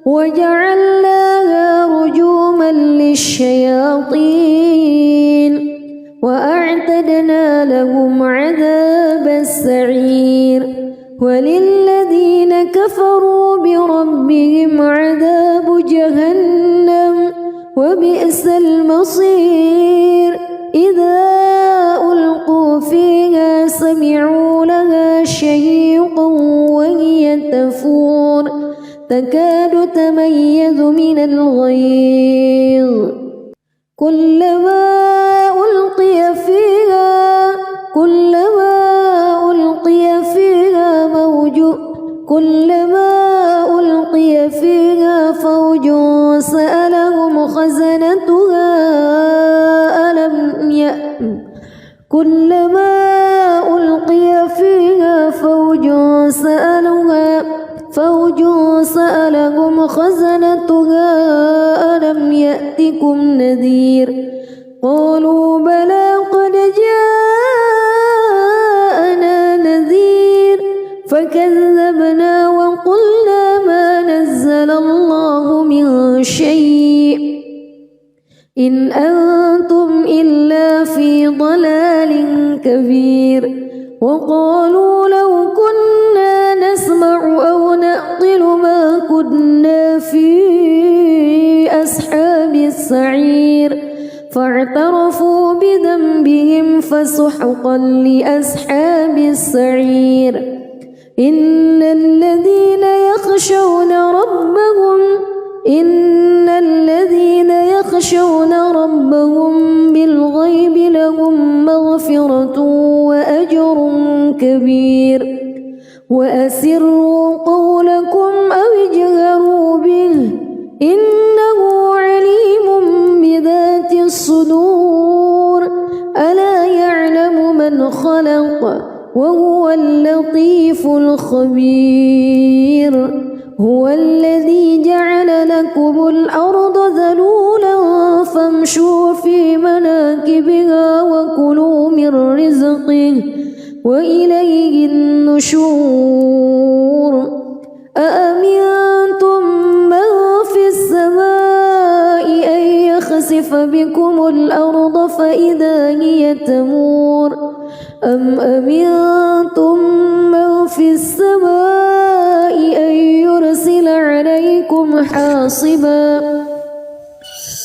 وجعلناها رجوما للشياطين وأعتدنا لهم عذاب السعير وللذين كفروا بربهم عذاب جهنم وبئس المصير إذا ألقوا فيها سمعوا لها شهيقا وهي تفور تكاد تميز من الغيظ كلما ألقي فيها فوج سألهم خزنتها كلما ألقي فيها فوج سألهم خزنتها ألم يأتكم نذير قالوا بلى قد جاءنا نذير فكذبنا وقلنا ما نزل الله من شيء إن أنتم إلا في ضلال كبير وقالوا لو كنا نسمع أو نعقل ما كنا في أصحاب السعير فاعترفوا بذنبهم فسحقا لأصحاب السعير إن الذين يخشون ربهم بالغيب لهم مغفرة وأجر كبير وأسروا قولكم أو اجهروا به إنه عليم بذات الصدور ألا يعلم من خلق وهو اللطيف الخبير هو الذي جعل لكم الأرض ذلولا فامشوا في مناكبها وكلوا من رزقه وإليه النشور أأمنتم من في السماء أن يخسف بكم الأرض فإذا هي تمور أم أمنتم من في السماء أن يرسل عليكم حاصبا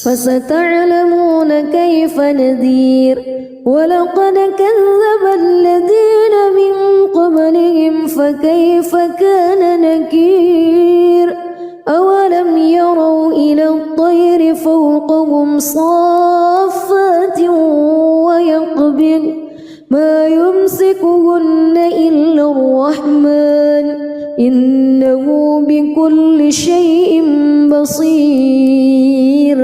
فستعلمون كيف نذير ولقد كذب الذين من قبلهم فكيف كان نكير أولم يروا إلى الطير فوقهم صافات ويقبض ما يمسكهن إلا الرحمن إنه بكل شيء بصير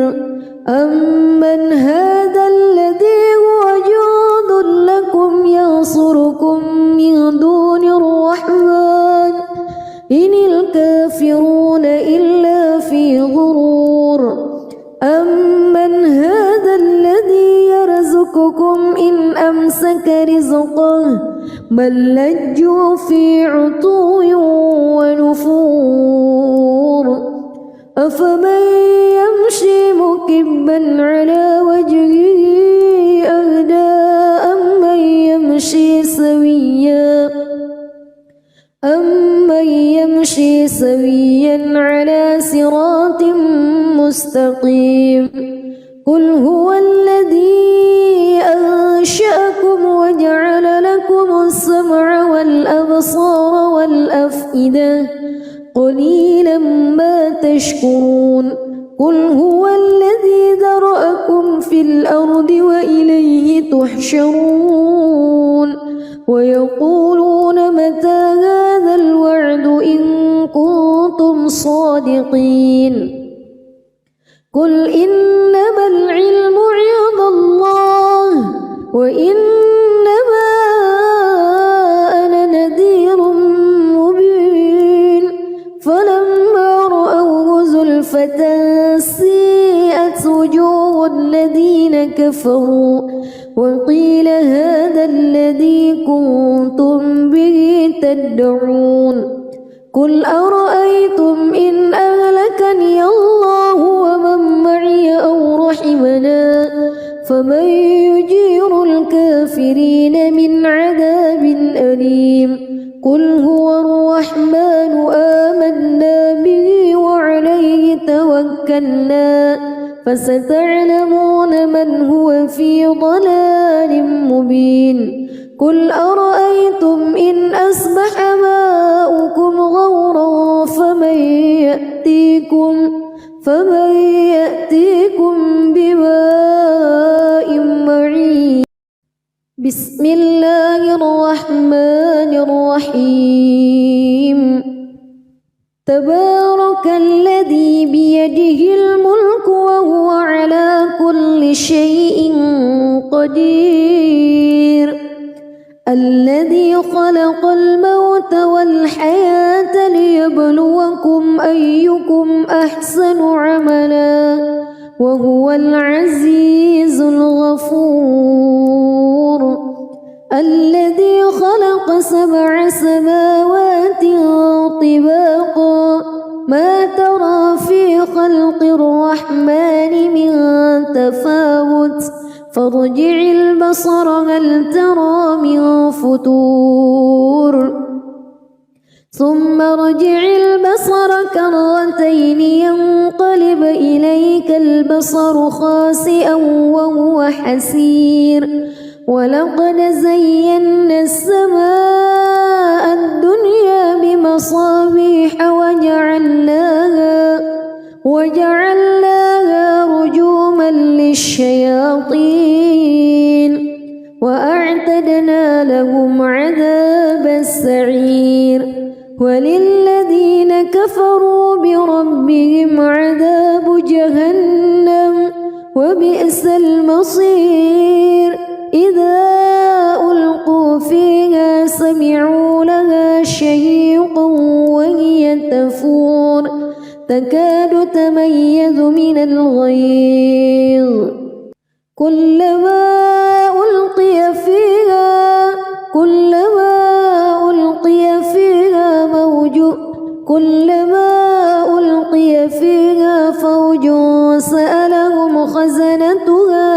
أمن هذا الذي هو جند لكم ينصركم من دون الرحمن إن الكافرون إلا في غرور رزقه بل لجوا في عتو ونفور أفمن يمشي مكبا على وجهه أهدى أمن يمشي سويا على صراط مستقيم قل هو الذي أنشأكم وجعل لكم السمع والأبصار والأفئدة قليلا ما تشكرون قل هو الذي ذرأكم في الأرض وإليه تحشرون ويقولون متى هذا الوعد إن كنتم صادقين قل إنما العلم عند الله وإنما أنا نذير مبين فلما رأوه زلفة سيئت وجوه الذين كفروا وقيل هذا الذي كنتم به تدعون قل أرأيتم إن أهلكني الله ومن معي أو رحمنا فمن يجير الكافرين من عذاب أليم قل هو الرحمن آمنا به وعليه توكلنا فستعلمون من هو في ضلال مبين قل أرأيتم إن أصبح ماؤكم غورا فمن يأتيكم بماء معين بسم الله الرحمن الرحيم تبارك الذي بيده الملك وهو على كل شيء قدير الذي خلق الموت والحياة ليبلوكم أيكم أحسن عملا وهو العزيز الغفور الذي خلق 7 سماوات طباقا ما ترى في خلق الرحمن من تفاوت فارجع البصر هل ترى من فتور ثم ارجع البصر كرتين ينقلب إليك البصر خاسئا وهو حسير ولقد زينا السماء الدنيا بمصابيح وجعلناها رجوما للشياطين وأعتدنا لهم عذاب السعير وللذين كفروا بربهم عذاب جهنم وبئس المصير إذا ألقوا فيها سمعوا لها شهيقا وهي تفور تكاد تميز من الغيظ كلما ألقي فيها فوج سألهم خزنتها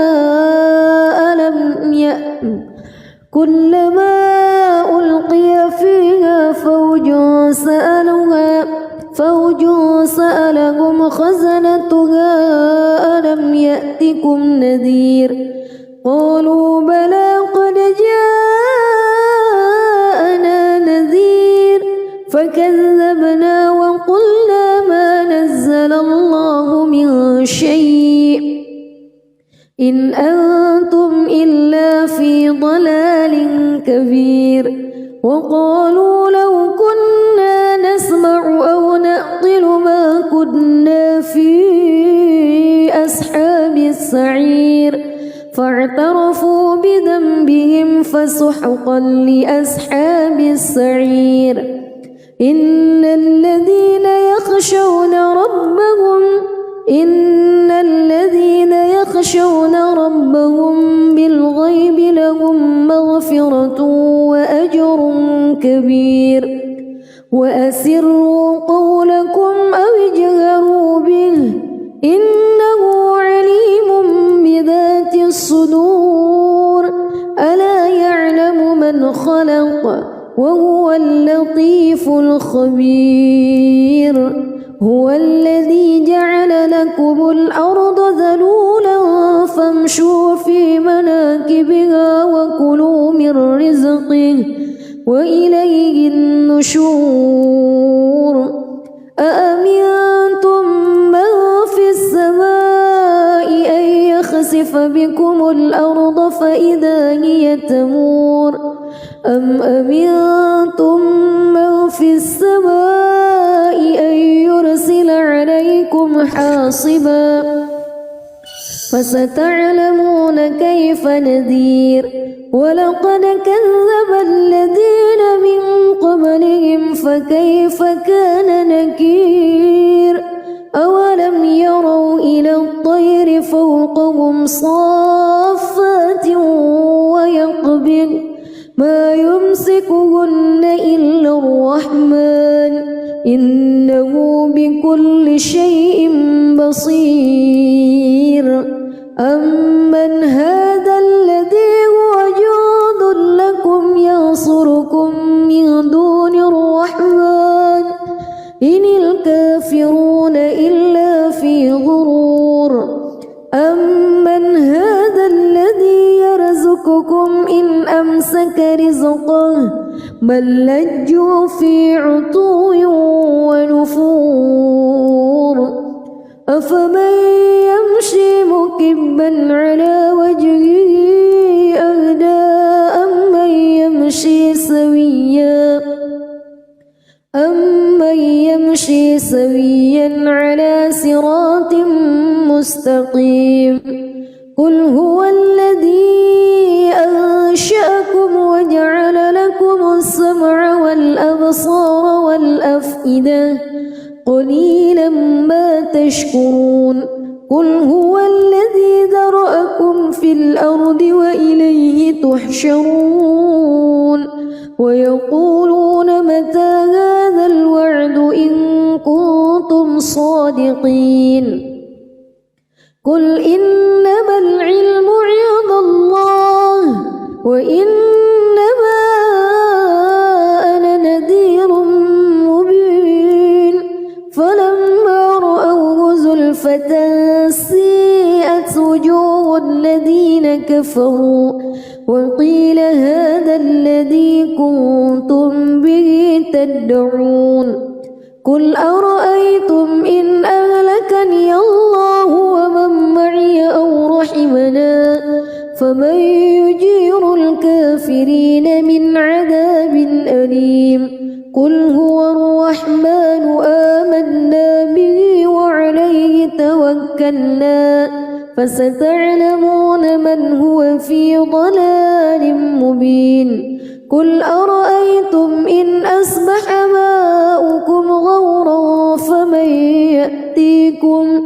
كلما ألقي فيها فوج سألهم خزنتها ألم يأتكم نذير قالوا بلى قد جاءنا نذير فكذبنا وقلنا ما نزل الله من شيء إن أنتم إلا في ضلال كبير وقالوا لو كنا نسمع أو نعقل ما كنا في أصحاب السعير فاعترفوا بذنبهم فسحقا لأصحاب السعير إن الذين يخشون ربهم بالغيب لهم مغفرة كبير وأسروا قولكم أو اجهروا به إنه عليم بذات الصدور ألا يعلم من خلق وهو اللطيف الخبير هو الذي جعل لكم الأرض ذلولا فامشوا في مناكبها وكلوا من رزقه وإليه النشور أأمنتم من في السماء أن يخسف بكم الأرض فإذا هي تمور أم أمنتم من في السماء أن يرسل عليكم حاصبا فستعلمون كيف نذير ولقد كذب الذين من قبلهم فكيف كان نكير أولم يروا إلى الطير فوقهم صافات ويقبض ما يمسكهن إلا الرحمن إنه بكل شيء بصير أمن هذا الذي هو جند لكم ينصركم من دون الرحمن إن الكافرون إلا في غرور أمن هذا الذي يرزقكم إن أمسك رزقه بل لجوا في عتو ونفور أفمن يمشي مكبا على وجهه أهدى أمن يمشي سويا على صراط مستقيم قل هو الذي أنشأكم وجعل لكم السمع والأبصار والأفئدة قليلا ما تشكرون قل هو الذي ذرأكم في الأرض وإليه تحشرون ويقولون متى هذا الوعد إن كنتم صادقين قل إنما العلم عند الله وإنما أنا نذير مبين فلما رأوه زلفة سيئت وجوه الذين كفروا وقيل هذا الذي كنتم به تدعون قل أرأيتم إن أهلكني الله ومن معي أو رحمنا فمن يجير الكافرين من عذاب أليم قل هو الرحمن آمنا به وعليه توكلنا فستعلمون من هو في ضلال مبين قل أرأيتم إن أصبح ماؤكم غورا فمن يأتيكم